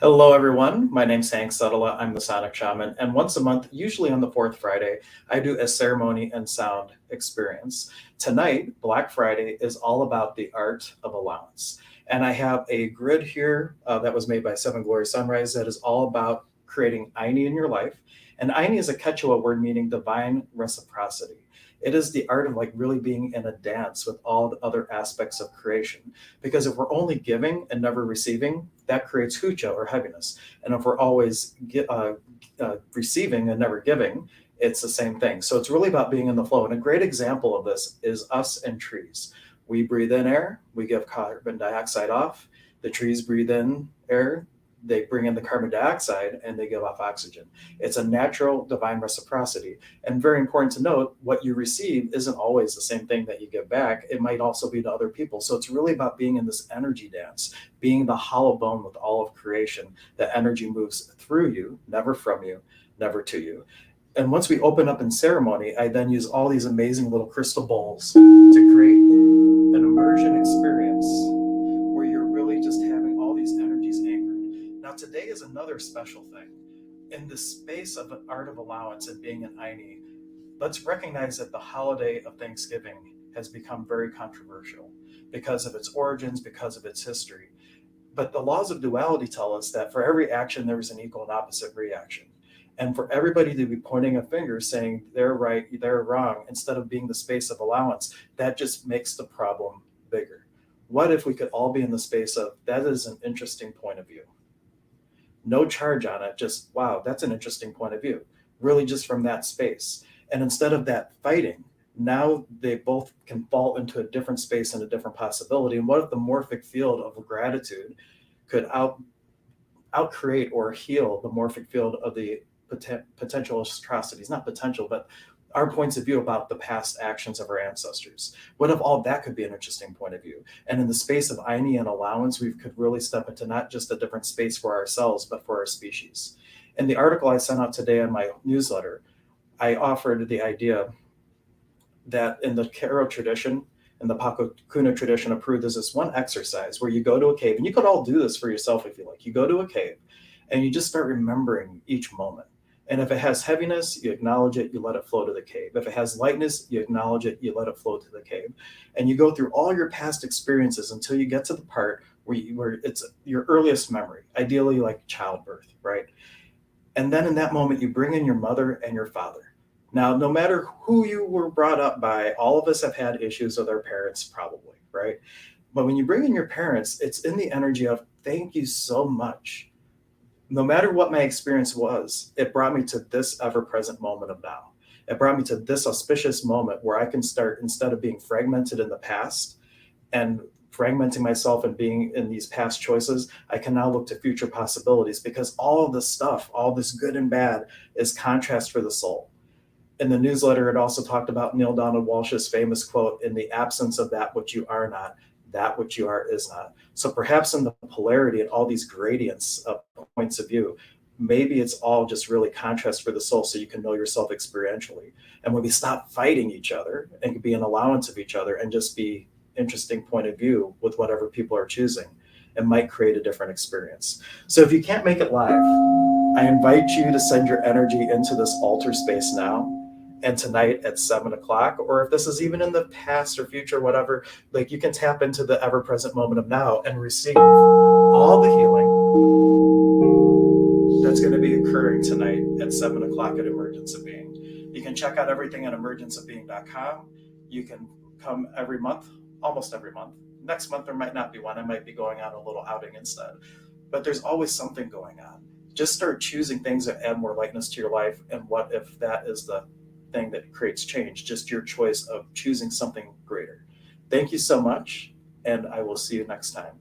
Hello, everyone. My name's Hank Suttala. I'm the Sonic Shaman. And once a month, usually on the fourth Friday, I do a ceremony and sound experience. Tonight, Black Friday, is all about the art of allowance. And I have a grid here that was made by Seven Glory Sunrise that is all about creating Aini in your life. And Aini is a Quechua word meaning divine reciprocity. It is the art of like really being in a dance with all the other aspects of creation. Because if we're only giving and never receiving, that creates hucha or heaviness. And if we're always receiving and never giving, it's the same thing. So it's really about being in the flow. And a great example of this is us and trees. We breathe in air, we give carbon dioxide off. The trees breathe in air, they bring in the carbon dioxide and they give off oxygen. It's a natural divine reciprocity. And very important to note, what you receive isn't always the same thing that you give back. It might also be to other people. So it's really about being in this energy dance, being the hollow bone with all of creation. The energy moves through you, never from you, never to you. And once we open up in ceremony, I then use all these amazing little crystal bowls to create an immersion experience where you're really just having all these energies anchored. Now, today is another special thing. In the space of an art of allowance and being an Aini, let's recognize that the holiday of Thanksgiving has become very controversial because of its origins, because of its history. But the laws of duality tell us that for every action, there is an equal and opposite reaction. And for everybody to be pointing a finger saying they're right, they're wrong, instead of being the space of allowance, that just makes the problem bigger. What if we could all be in the space of that is an interesting point of view? No charge on it, just wow, that's an interesting point of view. Really, just from that space. And instead of that fighting, now they both can fall into a different space and a different possibility. And what if the morphic field of gratitude could out create or heal the morphic field of the potential atrocities, not potential, but our points of view about the past actions of our ancestors? What if all that could be an interesting point of view? And in the space of Aini and allowance, we could really step into not just a different space for ourselves, but for our species. In the article I sent out today in my newsletter, I offered the idea that in the Karo tradition, in the Pakokuna tradition approved, there's this one exercise where you go to a cave, and you could all do this for yourself if you like. You go to a cave and you just start remembering each moment. And if it has heaviness, you acknowledge it, you let it flow to the cave. If it has lightness, you acknowledge it, you let it flow to the cave. And you go through all your past experiences until you get to the part where it's your earliest memory, ideally like childbirth, right? And then in that moment, you bring in your mother and your father. Now, no matter who you were brought up by, all of us have had issues with our parents, probably, right? But when you bring in your parents, it's in the energy of thank you so much. No matter what my experience was, it brought me to this ever-present moment of now. It brought me to this auspicious moment where I can start, instead of being fragmented in the past and fragmenting myself and being in these past choices, I can now look to future possibilities, because all of this stuff, all this good and bad, is contrast for the soul. In the newsletter, it also talked about Neil Donald Walsh's famous quote, "In the absence of that which you are not, that which you are is not." So perhaps in the polarity and all these gradients of points of view, maybe it's all just really contrast for the soul so you can know yourself experientially. And when we stop fighting each other and can be an allowance of each other and just be interesting point of view with whatever people are choosing, it might create a different experience. So if you can't make it live, I invite you to send your energy into this altar space now and tonight at 7 o'clock, or if this is even in the past or future, whatever, like you can tap into the ever present moment of now and receive all the healing that's going to be occurring tonight at 7 o'clock at Emergence of Being. You can check out everything at emergenceofbeing.com. You can come every month, almost every month. Next month, there might not be one. I might be going on a little outing instead. But there's always something going on. Just start choosing things that add more lightness to your life. And what if that is the thing that creates change? Just your choice of choosing something greater. Thank you so much, and I will see you next time.